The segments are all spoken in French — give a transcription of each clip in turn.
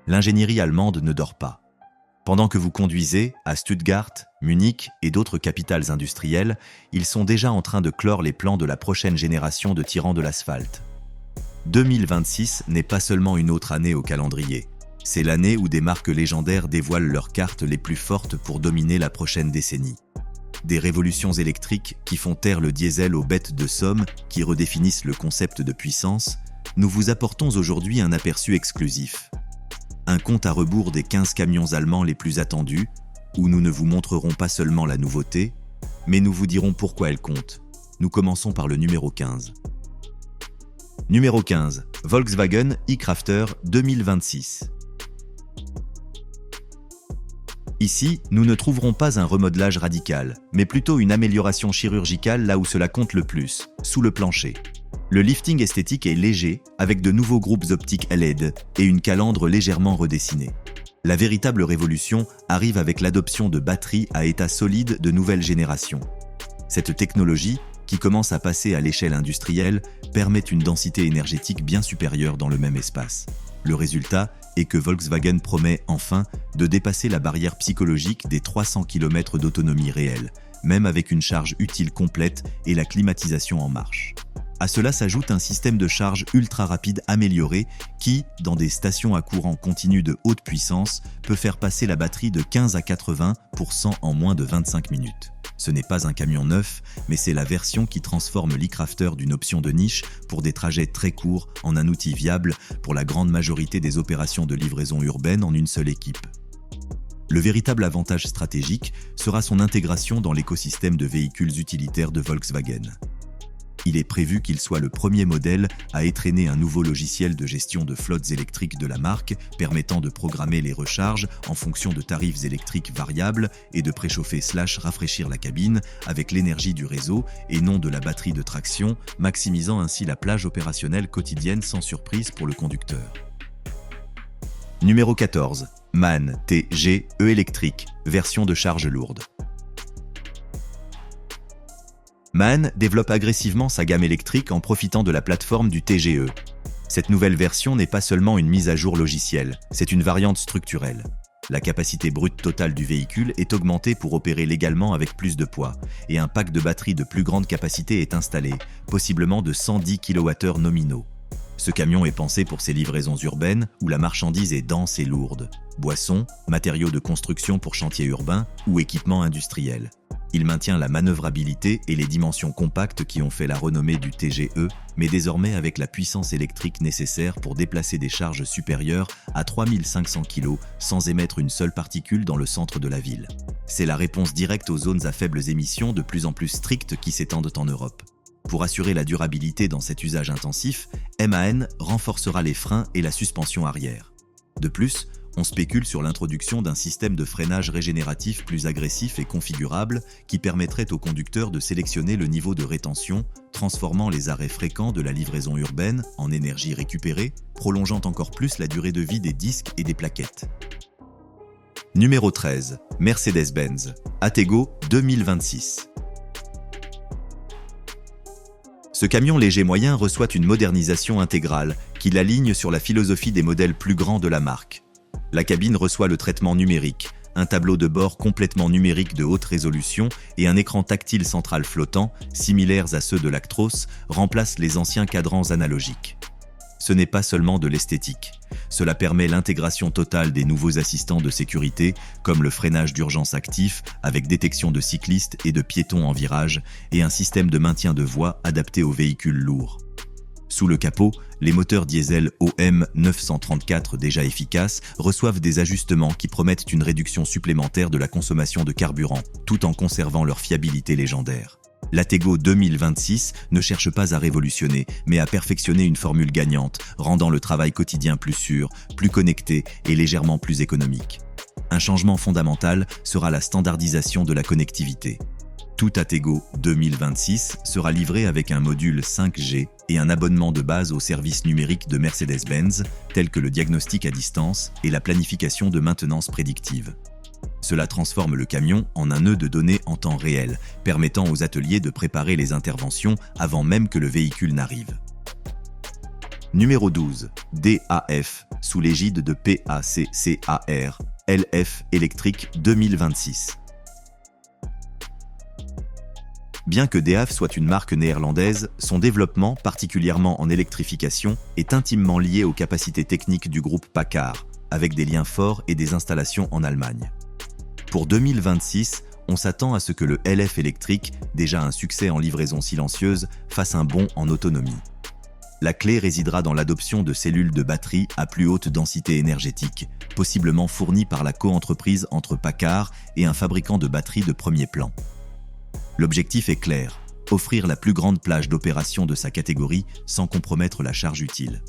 l'ingénierie allemande ne dort pas. Pendant que vous conduisez, à Stuttgart, Munich et d'autres capitales industrielles, ils sont déjà en train de clore les plans de la prochaine génération de tyrans de l'asphalte. 2026 n'est pas seulement une autre année au calendrier. C'est l'année où des marques légendaires dévoilent leurs cartes les plus fortes pour dominer la prochaine décennie. Des révolutions électriques qui font taire le diesel aux bêtes de somme, qui redéfinissent le concept de puissance, nous vous apportons aujourd'hui un aperçu exclusif. Un compte à rebours des 15 camions allemands les plus attendus, où nous ne vous montrerons pas seulement la nouveauté, mais nous vous dirons pourquoi elle compte. Nous commençons par le numéro 15. Numéro 15, Volkswagen e-Crafter 2026. Ici, nous ne trouverons pas un remodelage radical, mais plutôt une amélioration chirurgicale là où cela compte le plus, sous le plancher. Le lifting esthétique est léger, avec de nouveaux groupes optiques LED et une calandre légèrement redessinée. La véritable révolution arrive avec l'adoption de batteries à état solide de nouvelle génération. Cette technologie, qui commence à passer à l'échelle industrielle, permet une densité énergétique bien supérieure dans le même espace. Le résultat est que Volkswagen promet enfin de dépasser la barrière psychologique des 300 km d'autonomie réelle, même avec une charge utile complète et la climatisation en marche. À cela s'ajoute un système de charge ultra rapide amélioré qui, dans des stations à courant continu de haute puissance, peut faire passer la batterie de 15 à 80% en moins de 25 minutes. Ce n'est pas un camion neuf, mais c'est la version qui transforme l'e-Crafter d'une option de niche pour des trajets très courts en un outil viable pour la grande majorité des opérations de livraison urbaine en une seule équipe. Le véritable avantage stratégique sera son intégration dans l'écosystème de véhicules utilitaires de Volkswagen. Il est prévu qu'il soit le premier modèle à étraîner un nouveau logiciel de gestion de flottes électriques de la marque, permettant de programmer les recharges en fonction de tarifs électriques variables et de préchauffer/rafraîchir la cabine avec l'énergie du réseau et non de la batterie de traction, maximisant ainsi la plage opérationnelle quotidienne sans surprise pour le conducteur. Numéro 14. MAN TGE électrique, version de charge lourde. MAN développe agressivement sa gamme électrique en profitant de la plateforme du TGE. Cette nouvelle version n'est pas seulement une mise à jour logicielle, c'est une variante structurelle. La capacité brute totale du véhicule est augmentée pour opérer légalement avec plus de poids, et un pack de batterie de plus grande capacité est installé, possiblement de 110 kWh nominaux. Ce camion est pensé pour ses livraisons urbaines où la marchandise est dense et lourde. Boissons, matériaux de construction pour chantiers urbains ou équipements industriels. Il maintient la manœuvrabilité et les dimensions compactes qui ont fait la renommée du TGE, mais désormais avec la puissance électrique nécessaire pour déplacer des charges supérieures à 3500 kg sans émettre une seule particule dans le centre de la ville. C'est la réponse directe aux zones à faibles émissions de plus en plus strictes qui s'étendent en Europe. Pour assurer la durabilité dans cet usage intensif, MAN renforcera les freins et la suspension arrière. De plus, on spécule sur l'introduction d'un système de freinage régénératif plus agressif et configurable qui permettrait au conducteur de sélectionner le niveau de rétention, transformant les arrêts fréquents de la livraison urbaine en énergie récupérée, prolongeant encore plus la durée de vie des disques et des plaquettes. Numéro 13. Mercedes-Benz Attego 2026. Ce camion léger moyen reçoit une modernisation intégrale qui l'aligne sur la philosophie des modèles plus grands de la marque. La cabine reçoit le traitement numérique, un tableau de bord complètement numérique de haute résolution et un écran tactile central flottant, similaires à ceux de l'Actros, remplacent les anciens cadrans analogiques. Ce n'est pas seulement de l'esthétique. Cela permet l'intégration totale des nouveaux assistants de sécurité, comme le freinage d'urgence actif avec détection de cyclistes et de piétons en virage, et un système de maintien de voie adapté aux véhicules lourds. Sous le capot, les moteurs diesel OM 934 déjà efficaces reçoivent des ajustements qui promettent une réduction supplémentaire de la consommation de carburant, tout en conservant leur fiabilité légendaire. L'Attego 2026 ne cherche pas à révolutionner, mais à perfectionner une formule gagnante, rendant le travail quotidien plus sûr, plus connecté et légèrement plus économique. Un changement fondamental sera la standardisation de la connectivité. Tout Attego 2026 sera livré avec un module 5G et un abonnement de base aux services numériques de Mercedes-Benz, tels que le diagnostic à distance et la planification de maintenance prédictive. Cela transforme le camion en un nœud de données en temps réel, permettant aux ateliers de préparer les interventions avant même que le véhicule n'arrive. Numéro 12. DAF, sous l'égide de PACCAR, LF Electric 2026. Bien que DAF soit une marque néerlandaise, son développement, particulièrement en électrification, est intimement lié aux capacités techniques du groupe PACCAR, avec des liens forts et des installations en Allemagne. Pour 2026, on s'attend à ce que le LF électrique, déjà un succès en livraison silencieuse, fasse un bond en autonomie. La clé résidera dans l'adoption de cellules de batterie à plus haute densité énergétique, possiblement fournies par la coentreprise entre PACCAR et un fabricant de batteries de premier plan. L'objectif est clair, offrir la plus grande plage d'opération de sa catégorie sans compromettre la charge utile.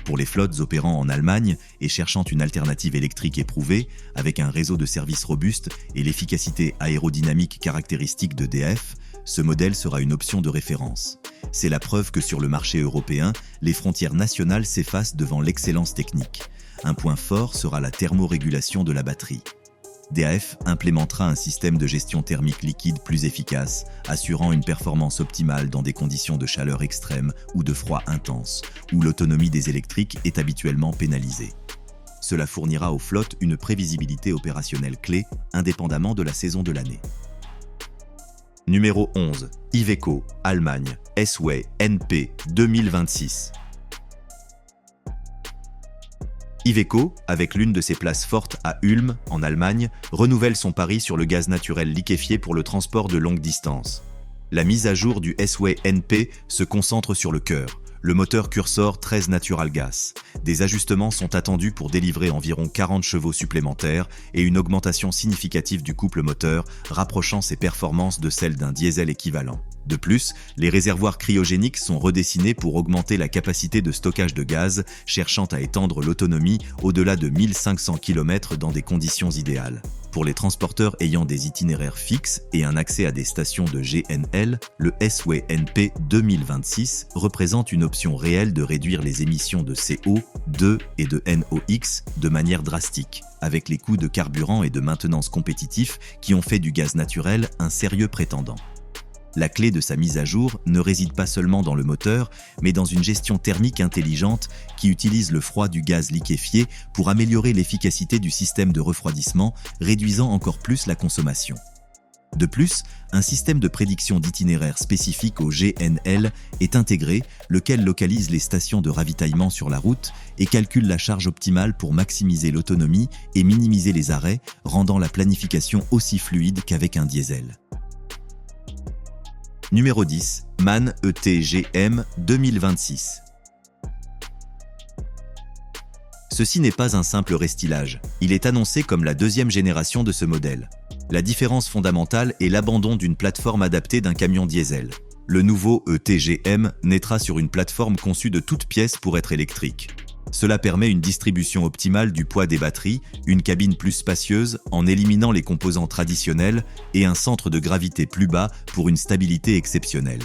Pour les flottes opérant en Allemagne et cherchant une alternative électrique éprouvée, avec un réseau de services robuste et l'efficacité aérodynamique caractéristique de DAF, ce modèle sera une option de référence. C'est la preuve que sur le marché européen, les frontières nationales s'effacent devant l'excellence technique. Un point fort sera la thermorégulation de la batterie. DAF implémentera un système de gestion thermique liquide plus efficace, assurant une performance optimale dans des conditions de chaleur extrême ou de froid intense, où l'autonomie des électriques est habituellement pénalisée. Cela fournira aux flottes une prévisibilité opérationnelle clé, indépendamment de la saison de l'année. Numéro 11. Iveco, Allemagne, S-Way NP 2026. Iveco, avec l'une de ses places fortes à Ulm, en Allemagne, renouvelle son pari sur le gaz naturel liquéfié pour le transport de longue distance. La mise à jour du S-Way NP se concentre sur le cœur, le moteur Cursor 13 Natural Gas. Des ajustements sont attendus pour délivrer environ 40 chevaux supplémentaires et une augmentation significative du couple moteur, rapprochant ses performances de celles d'un diesel équivalent. De plus, les réservoirs cryogéniques sont redessinés pour augmenter la capacité de stockage de gaz, cherchant à étendre l'autonomie au-delà de 1500 km dans des conditions idéales. Pour les transporteurs ayant des itinéraires fixes et un accès à des stations de GNL, le S-Way NP 2026 représente une option réelle de réduire les émissions de CO2 et de NOx de manière drastique, avec les coûts de carburant et de maintenance compétitifs qui ont fait du gaz naturel un sérieux prétendant. La clé de sa mise à jour ne réside pas seulement dans le moteur, mais dans une gestion thermique intelligente qui utilise le froid du gaz liquéfié pour améliorer l'efficacité du système de refroidissement, réduisant encore plus la consommation. De plus, un système de prédiction d'itinéraire spécifique au GNL est intégré, lequel localise les stations de ravitaillement sur la route et calcule la charge optimale pour maximiser l'autonomie et minimiser les arrêts, rendant la planification aussi fluide qu'avec un diesel. Numéro 10. MAN ETGM 2026. Ceci n'est pas un simple restylage, il est annoncé comme la deuxième génération de ce modèle. La différence fondamentale est l'abandon d'une plateforme adaptée d'un camion diesel. Le nouveau ETGM naîtra sur une plateforme conçue de toutes pièces pour être électrique. Cela permet une distribution optimale du poids des batteries, une cabine plus spacieuse en éliminant les composants traditionnels et un centre de gravité plus bas pour une stabilité exceptionnelle.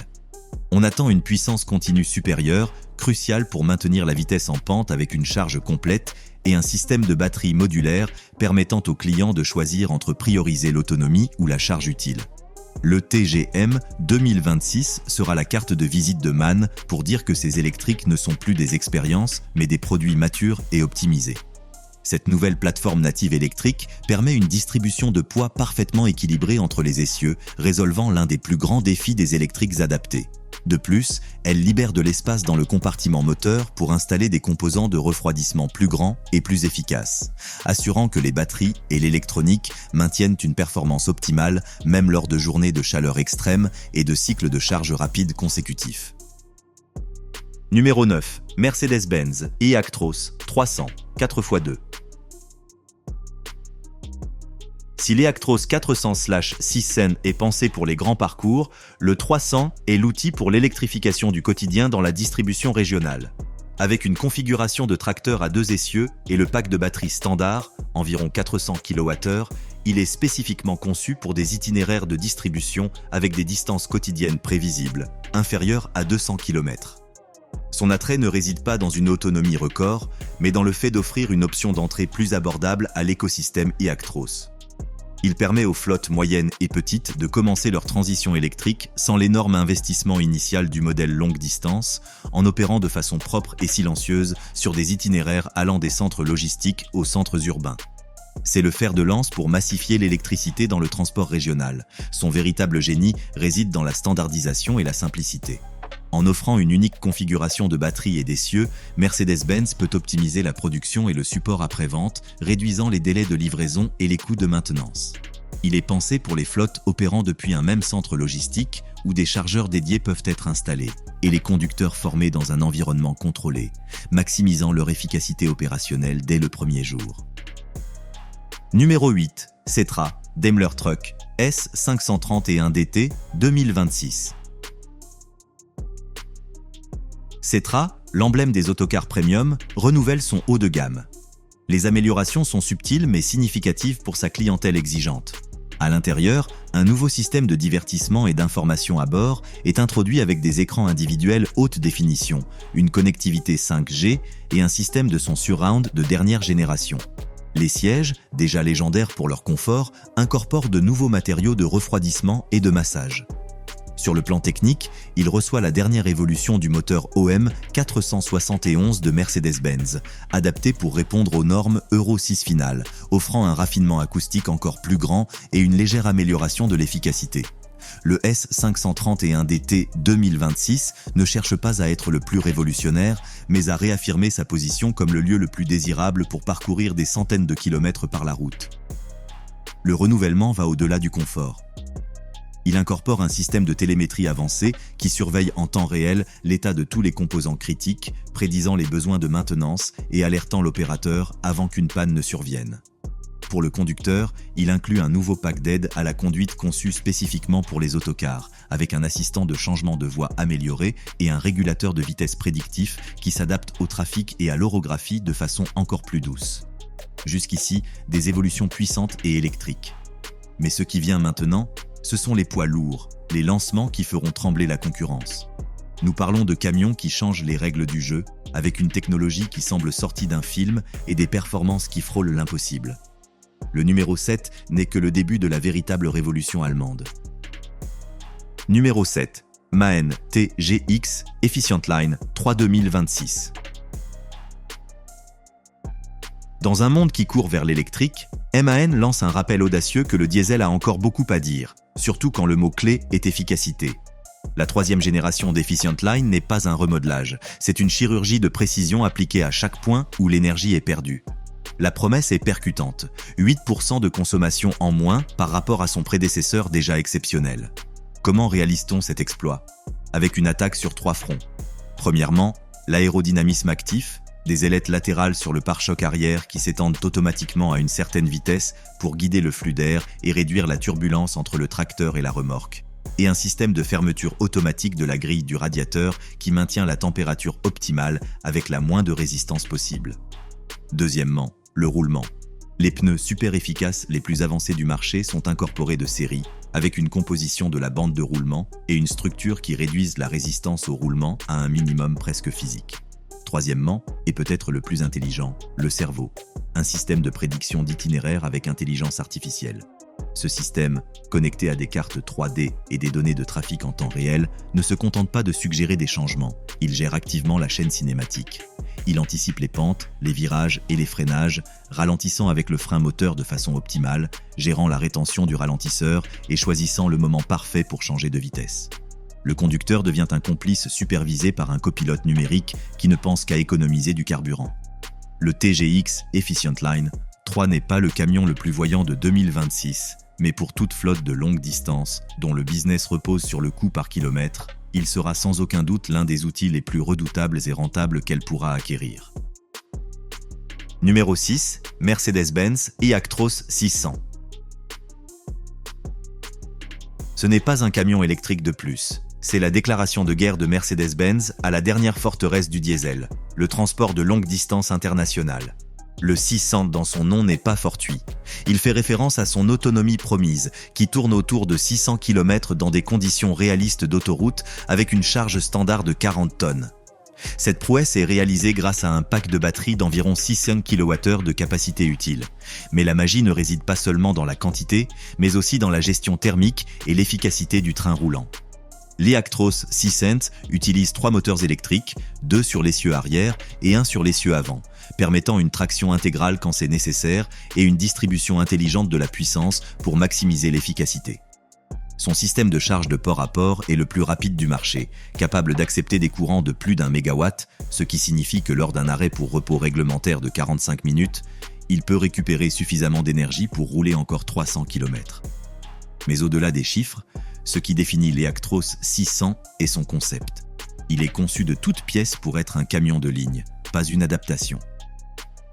On attend une puissance continue supérieure, cruciale pour maintenir la vitesse en pente avec une charge complète et un système de batterie modulaire permettant aux clients de choisir entre prioriser l'autonomie ou la charge utile. Le TGM 2026 sera la carte de visite de MAN pour dire que ces électriques ne sont plus des expériences, mais des produits matures et optimisés. Cette nouvelle plateforme native électrique permet une distribution de poids parfaitement équilibrée entre les essieux, résolvant l'un des plus grands défis des électriques adaptés. De plus, elle libère de l'espace dans le compartiment moteur pour installer des composants de refroidissement plus grands et plus efficaces, assurant que les batteries et l'électronique maintiennent une performance optimale même lors de journées de chaleur extrême et de cycles de charge rapide consécutifs. Numéro 9. Mercedes-Benz e-Actros 300 4x2. Si l'e-Actros 400/6N est pensé pour les grands parcours, le 300 est l'outil pour l'électrification du quotidien dans la distribution régionale. Avec une configuration de tracteur à 2 essieux et le pack de batterie standard, environ 400 kWh, il est spécifiquement conçu pour des itinéraires de distribution avec des distances quotidiennes prévisibles, inférieures à 200 km. Son attrait ne réside pas dans une autonomie record, mais dans le fait d'offrir une option d'entrée plus abordable à l'écosystème e-Actros. Il permet aux flottes moyennes et petites de commencer leur transition électrique sans l'énorme investissement initial du modèle longue distance, en opérant de façon propre et silencieuse sur des itinéraires allant des centres logistiques aux centres urbains. C'est le fer de lance pour massifier l'électricité dans le transport régional. Son véritable génie réside dans la standardisation et la simplicité. En offrant une unique configuration de batterie et d'essieux, Mercedes-Benz peut optimiser la production et le support après-vente, réduisant les délais de livraison et les coûts de maintenance. Il est pensé pour les flottes opérant depuis un même centre logistique où des chargeurs dédiés peuvent être installés et les conducteurs formés dans un environnement contrôlé, maximisant leur efficacité opérationnelle dès le premier jour. Numéro 8. Cetra, Daimler Truck, S531DT 2026. Cetra, l'emblème des autocars premium, renouvelle son haut de gamme. Les améliorations sont subtiles mais significatives pour sa clientèle exigeante. À l'intérieur, un nouveau système de divertissement et d'information à bord est introduit avec des écrans individuels haute définition, une connectivité 5G et un système de son surround de dernière génération. Les sièges, déjà légendaires pour leur confort, incorporent de nouveaux matériaux de refroidissement et de massage. Sur le plan technique, il reçoit la dernière évolution du moteur OM 471 de Mercedes-Benz, adapté pour répondre aux normes Euro 6 finales, offrant un raffinement acoustique encore plus grand et une légère amélioration de l'efficacité. Le S531DT 2026 ne cherche pas à être le plus révolutionnaire, mais à réaffirmer sa position comme le lieu le plus désirable pour parcourir des centaines de kilomètres par la route. Le renouvellement va au-delà du confort. Il incorpore un système de télémétrie avancé qui surveille en temps réel l'état de tous les composants critiques, prédisant les besoins de maintenance et alertant l'opérateur avant qu'une panne ne survienne. Pour le conducteur, il inclut un nouveau pack d'aide à la conduite conçu spécifiquement pour les autocars, avec un assistant de changement de voie amélioré et un régulateur de vitesse prédictif qui s'adapte au trafic et à l'orographie de façon encore plus douce. Jusqu'ici, des évolutions puissantes et électriques. Mais ce qui vient maintenant, ce sont les poids lourds, les lancements qui feront trembler la concurrence. Nous parlons de camions qui changent les règles du jeu, avec une technologie qui semble sortie d'un film et des performances qui frôlent l'impossible. Le numéro 7 n'est que le début de la véritable révolution allemande. Numéro 7. MAN TGX Efficient Line 3 2026. Dans un monde qui court vers l'électrique, MAN lance un rappel audacieux que le diesel a encore beaucoup à dire, surtout quand le mot-clé est efficacité. La troisième génération d'Efficient Line n'est pas un remodelage, c'est une chirurgie de précision appliquée à chaque point où l'énergie est perdue. La promesse est percutante, 8% de consommation en moins par rapport à son prédécesseur déjà exceptionnel. Comment réalise-t-on cet exploit ? Avec une attaque sur 3 fronts. Premièrement, l'aérodynamisme actif, des ailettes latérales sur le pare-choc arrière qui s'étendent automatiquement à une certaine vitesse pour guider le flux d'air et réduire la turbulence entre le tracteur et la remorque. Et un système de fermeture automatique de la grille du radiateur qui maintient la température optimale avec la moins de résistance possible. Deuxièmement, le roulement. Les pneus super efficaces les plus avancés du marché sont incorporés de série, avec une composition de la bande de roulement et une structure qui réduisent la résistance au roulement à un minimum presque physique. Troisièmement, et peut-être le plus intelligent, le cerveau. Un système de prédiction d'itinéraire avec intelligence artificielle. Ce système, connecté à des cartes 3D et des données de trafic en temps réel, ne se contente pas de suggérer des changements, il gère activement la chaîne cinématique. Il anticipe les pentes, les virages et les freinages, ralentissant avec le frein moteur de façon optimale, gérant la rétention du ralentisseur et choisissant le moment parfait pour changer de vitesse. Le conducteur devient un complice supervisé par un copilote numérique qui ne pense qu'à économiser du carburant. Le TGX Efficient Line 3 n'est pas le camion le plus voyant de 2026, mais pour toute flotte de longue distance, dont le business repose sur le coût par kilomètre, il sera sans aucun doute l'un des outils les plus redoutables et rentables qu'elle pourra acquérir. Numéro 6. Mercedes-Benz e-Actros 600. Ce n'est pas un camion électrique de plus. C'est la déclaration de guerre de Mercedes-Benz à la dernière forteresse du diesel, le transport de longue distance internationale. Le 600 dans son nom n'est pas fortuit. Il fait référence à son autonomie promise, qui tourne autour de 600 km dans des conditions réalistes d'autoroute avec une charge standard de 40 tonnes. Cette prouesse est réalisée grâce à un pack de batterie d'environ 600 kWh de capacité utile. Mais la magie ne réside pas seulement dans la quantité, mais aussi dans la gestion thermique et l'efficacité du train roulant. L'eActros 600 utilise 3 moteurs électriques, 2 sur l'essieu arrière et 1 sur l'essieu avant, permettant une traction intégrale quand c'est nécessaire et une distribution intelligente de la puissance pour maximiser l'efficacité. Son système de charge de port à port est le plus rapide du marché, capable d'accepter des courants de plus d'1 MW, ce qui signifie que lors d'un arrêt pour repos réglementaire de 45 minutes, il peut récupérer suffisamment d'énergie pour rouler encore 300 km. Mais au-delà des chiffres, ce qui définit l'eActros 600 est son concept. Il est conçu de toutes pièces pour être un camion de ligne, pas une adaptation.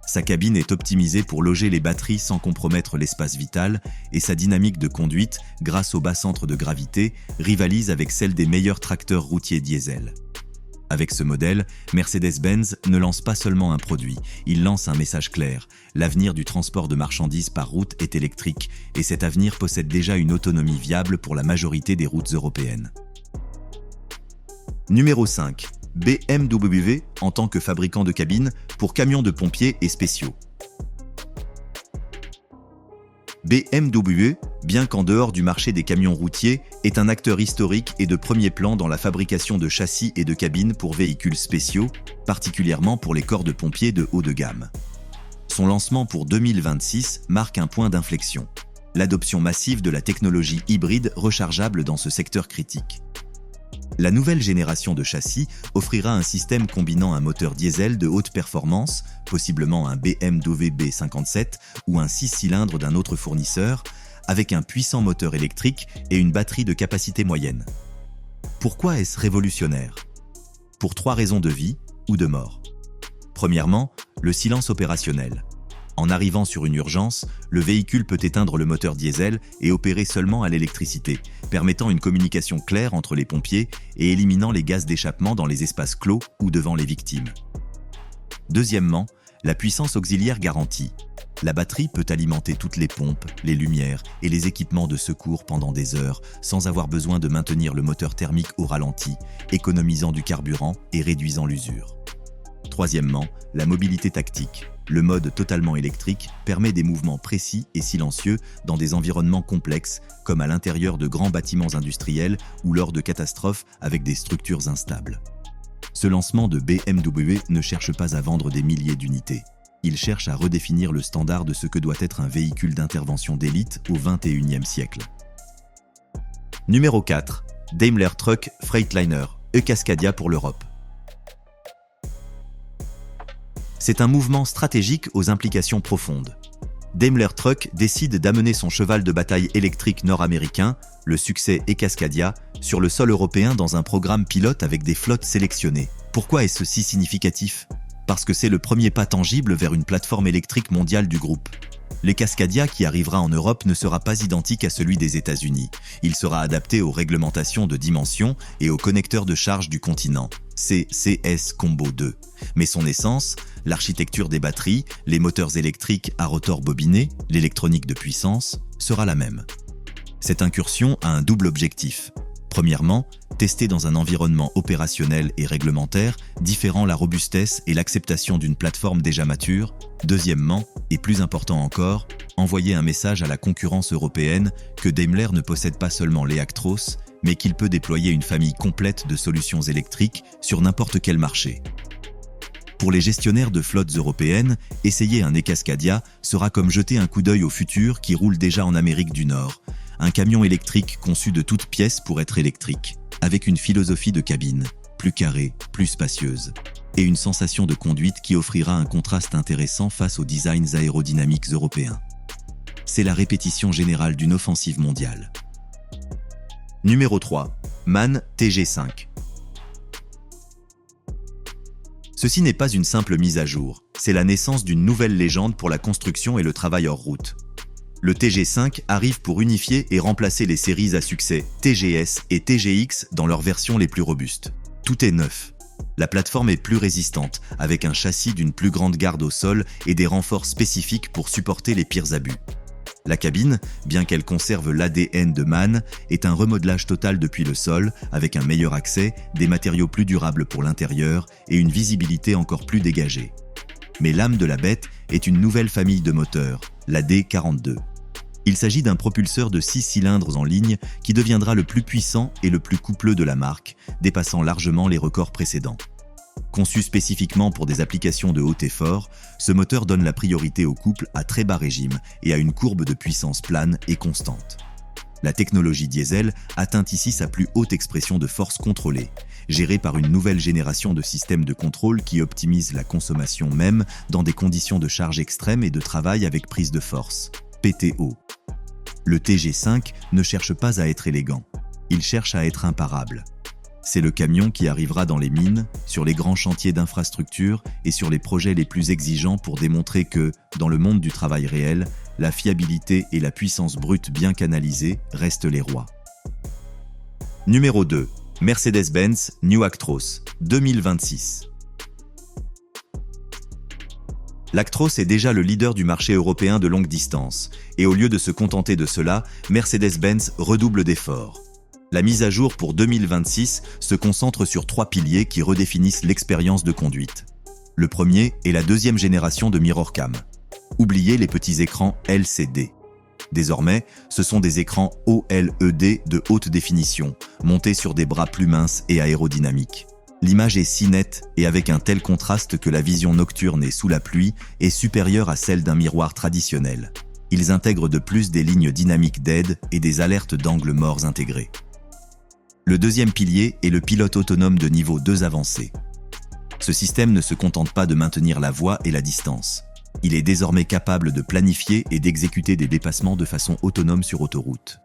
Sa cabine est optimisée pour loger les batteries sans compromettre l'espace vital et sa dynamique de conduite, grâce au bas centre de gravité, rivalise avec celle des meilleurs tracteurs routiers diesel. Avec ce modèle, Mercedes-Benz ne lance pas seulement un produit, il lance un message clair. L'avenir du transport de marchandises par route est électrique et cet avenir possède déjà une autonomie viable pour la majorité des routes européennes. Numéro 5. BMW en tant que fabricant de cabines pour camions de pompiers et spéciaux. BMW, bien qu'en dehors du marché des camions routiers, est un acteur historique et de premier plan dans la fabrication de châssis et de cabines pour véhicules spéciaux, particulièrement pour les corps de pompiers de haut de gamme. Son lancement pour 2026 marque un point d'inflexion, l'adoption massive de la technologie hybride rechargeable dans ce secteur critique. La nouvelle génération de châssis offrira un système combinant un moteur diesel de haute performance, possiblement un BMW B57 ou un 6 cylindres d'un autre fournisseur, avec un puissant moteur électrique et une batterie de capacité moyenne. Pourquoi est-ce révolutionnaire ? Pour 3 raisons de vie ou de mort. Premièrement, le silence opérationnel. En arrivant sur une urgence, le véhicule peut éteindre le moteur diesel et opérer seulement à l'électricité, permettant une communication claire entre les pompiers et éliminant les gaz d'échappement dans les espaces clos ou devant les victimes. Deuxièmement, la puissance auxiliaire garantie. La batterie peut alimenter toutes les pompes, les lumières et les équipements de secours pendant des heures, sans avoir besoin de maintenir le moteur thermique au ralenti, économisant du carburant et réduisant l'usure. Troisièmement, la mobilité tactique. Le mode totalement électrique permet des mouvements précis et silencieux dans des environnements complexes, comme à l'intérieur de grands bâtiments industriels ou lors de catastrophes avec des structures instables. Ce lancement de BMW ne cherche pas à vendre des milliers d'unités. Il cherche à redéfinir le standard de ce que doit être un véhicule d'intervention d'élite au XXIe siècle. Numéro 4. Daimler Truck Freightliner, eCascadia pour l'Europe. C'est un mouvement stratégique aux implications profondes. Daimler Truck décide d'amener son cheval de bataille électrique nord-américain, le succès eCascadia, sur le sol européen dans un programme pilote avec des flottes sélectionnées. Pourquoi est-ce si significatif ? Parce que c'est le premier pas tangible vers une plateforme électrique mondiale du groupe. L'eCascadia qui arrivera en Europe ne sera pas identique à celui des États-Unis. Il sera adapté aux réglementations de dimension et aux connecteurs de charge du continent, CCS Combo 2. Mais son essence, l'architecture des batteries, les moteurs électriques à rotor bobiné, l'électronique de puissance, sera la même. Cette incursion a un double objectif. Premièrement, tester dans un environnement opérationnel et réglementaire, différant la robustesse et l'acceptation d'une plateforme déjà mature. Deuxièmement, et plus important encore, envoyer un message à la concurrence européenne que Daimler ne possède pas seulement l'eActros, mais qu'il peut déployer une famille complète de solutions électriques sur n'importe quel marché. Pour les gestionnaires de flottes européennes, essayer un eCascadia sera comme jeter un coup d'œil au futur qui roule déjà en Amérique du Nord. Un camion électrique conçu de toutes pièces pour être électrique, avec une philosophie de cabine, plus carrée, plus spacieuse, et une sensation de conduite qui offrira un contraste intéressant face aux designs aérodynamiques européens. C'est la répétition générale d'une offensive mondiale. Numéro 3. MAN TG5. Ceci n'est pas une simple mise à jour, c'est la naissance d'une nouvelle légende pour la construction et le travail hors route. Le TG5 arrive pour unifier et remplacer les séries à succès TGS et TGX dans leurs versions les plus robustes. Tout est neuf. La plateforme est plus résistante, avec un châssis d'une plus grande garde au sol et des renforts spécifiques pour supporter les pires abus. La cabine, bien qu'elle conserve l'ADN de MAN, est un remodelage total depuis le sol, avec un meilleur accès, des matériaux plus durables pour l'intérieur et une visibilité encore plus dégagée. Mais l'âme de la bête est une nouvelle famille de moteurs, la D42. Il s'agit d'un propulseur de 6 cylindres en ligne qui deviendra le plus puissant et le plus coupleux de la marque, dépassant largement les records précédents. Conçu spécifiquement pour des applications de haut effort, ce moteur donne la priorité au couple à très bas régime et à une courbe de puissance plane et constante. La technologie diesel atteint ici sa plus haute expression de force contrôlée, gérée par une nouvelle génération de systèmes de contrôle qui optimisent la consommation même dans des conditions de charge extrêmes et de travail avec prise de force, PTO. Le TG5 ne cherche pas à être élégant, il cherche à être imparable. C'est le camion qui arrivera dans les mines, sur les grands chantiers d'infrastructure et sur les projets les plus exigeants pour démontrer que, dans le monde du travail réel, la fiabilité et la puissance brute bien canalisées restent les rois. Numéro 2. Mercedes-Benz New Actros 2026. L'Actros est déjà le leader du marché européen de longue distance, et au lieu de se contenter de cela, Mercedes-Benz redouble d'efforts. La mise à jour pour 2026 se concentre sur 3 piliers qui redéfinissent l'expérience de conduite. Le premier est la deuxième génération de Mirrorcam. Oubliez les petits écrans LCD. Désormais, ce sont des écrans OLED de haute définition, montés sur des bras plus minces et aérodynamiques. L'image est si nette et avec un tel contraste que la vision nocturne et sous la pluie est supérieure à celle d'un miroir traditionnel. Ils intègrent de plus des lignes dynamiques d'aide et des alertes d'angles morts intégrées. Le deuxième pilier est le pilote autonome de niveau 2 avancé. Ce système ne se contente pas de maintenir la voie et la distance. Il est désormais capable de planifier et d'exécuter des dépassements de façon autonome sur autoroute.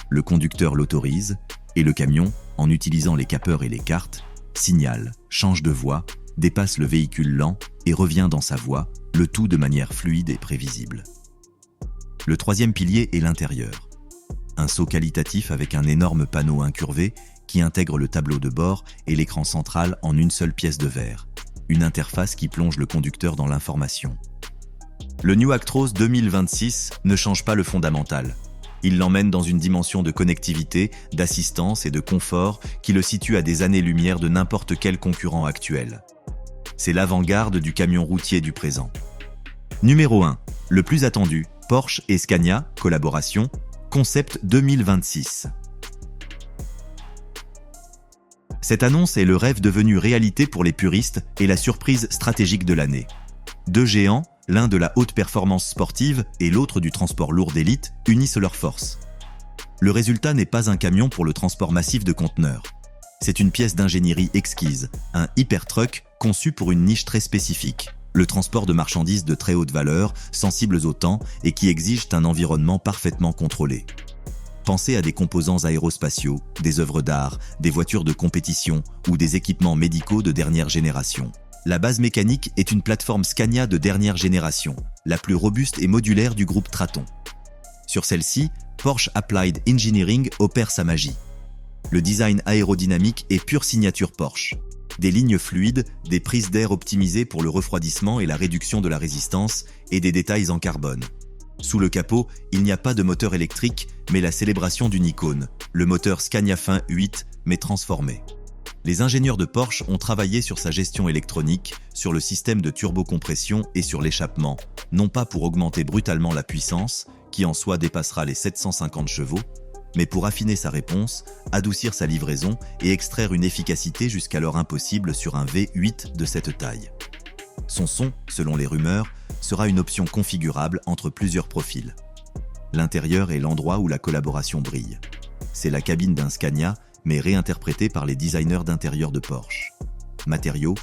Le conducteur l'autorise et le camion, en utilisant les capeurs et les cartes, signale, change de voie, dépasse le véhicule lent et revient dans sa voie, le tout de manière fluide et prévisible. Le troisième pilier est l'intérieur. Un saut qualitatif avec un énorme panneau incurvé qui intègre le tableau de bord et l'écran central en une seule pièce de verre. Une interface qui plonge le conducteur dans l'information. Le New Actros 2026 ne change pas le fondamental. Il l'emmène dans une dimension de connectivité, d'assistance et de confort qui le situe à des années-lumière de n'importe quel concurrent actuel. C'est l'avant-garde du camion routier du présent. Numéro 1. Le plus attendu, Porsche et Scania, collaboration, Concept 2026. Cette annonce est le rêve devenu réalité pour les puristes et la surprise stratégique de l'année. Deux géants, l'un de la haute performance sportive et l'autre du transport lourd d'élite, unissent leurs forces. Le résultat n'est pas un camion pour le transport massif de conteneurs. C'est une pièce d'ingénierie exquise, un hypertruck conçu pour une niche très spécifique, le transport de marchandises de très haute valeur, sensibles au temps et qui exigent un environnement parfaitement contrôlé. Pensez à des composants aérospatiaux, des œuvres d'art, des voitures de compétition ou des équipements médicaux de dernière génération. La base mécanique est une plateforme Scania de dernière génération, la plus robuste et modulaire du groupe Traton. Sur celle-ci, Porsche Applied Engineering opère sa magie. Le design aérodynamique est pure signature Porsche. Des lignes fluides, des prises d'air optimisées pour le refroidissement et la réduction de la résistance, et des détails en carbone. Sous le capot, il n'y a pas de moteur électrique, mais la célébration d'une icône, le moteur Scania Fin 8, mais transformé. Les ingénieurs de Porsche ont travaillé sur sa gestion électronique, sur le système de turbocompression et sur l'échappement, non pas pour augmenter brutalement la puissance, qui en soi dépassera les 750 chevaux, mais pour affiner sa réponse, adoucir sa livraison et extraire une efficacité jusqu'alors impossible sur un V8 de cette taille. Son son, selon les rumeurs, sera une option configurable entre plusieurs profils. L'intérieur est l'endroit où la collaboration brille. C'est la cabine d'un Scania, mais réinterprétée par les designers d'intérieur de Porsche. Matériaux,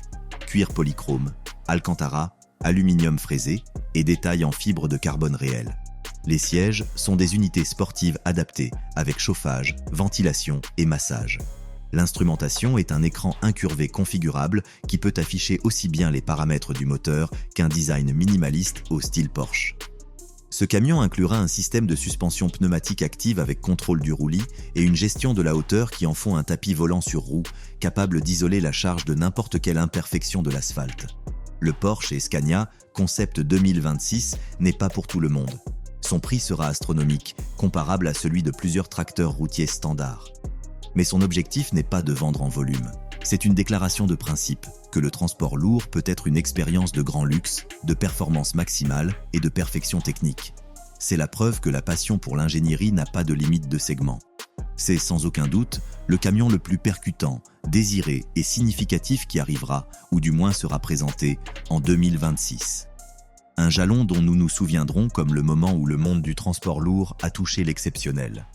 cuir polychrome, alcantara, aluminium fraisé et détails en fibre de carbone réel. Les sièges sont des unités sportives adaptées avec chauffage, ventilation et massage. L'instrumentation est un écran incurvé configurable qui peut afficher aussi bien les paramètres du moteur qu'un design minimaliste au style Porsche. Ce camion inclura un système de suspension pneumatique active avec contrôle du roulis et une gestion de la hauteur qui en font un tapis volant sur roue, capable d'isoler la charge de n'importe quelle imperfection de l'asphalte. Le Porsche et Scania Concept 2026 n'est pas pour tout le monde. Son prix sera astronomique, comparable à celui de plusieurs tracteurs routiers standards. Mais son objectif n'est pas de vendre en volume. C'est une déclaration de principe, que le transport lourd peut être une expérience de grand luxe, de performance maximale et de perfection technique. C'est la preuve que la passion pour l'ingénierie n'a pas de limite de segment. C'est sans aucun doute le camion le plus percutant, désiré et significatif qui arrivera, ou du moins sera présenté, en 2026. Un jalon dont nous nous souviendrons comme le moment où le monde du transport lourd a touché l'exceptionnel.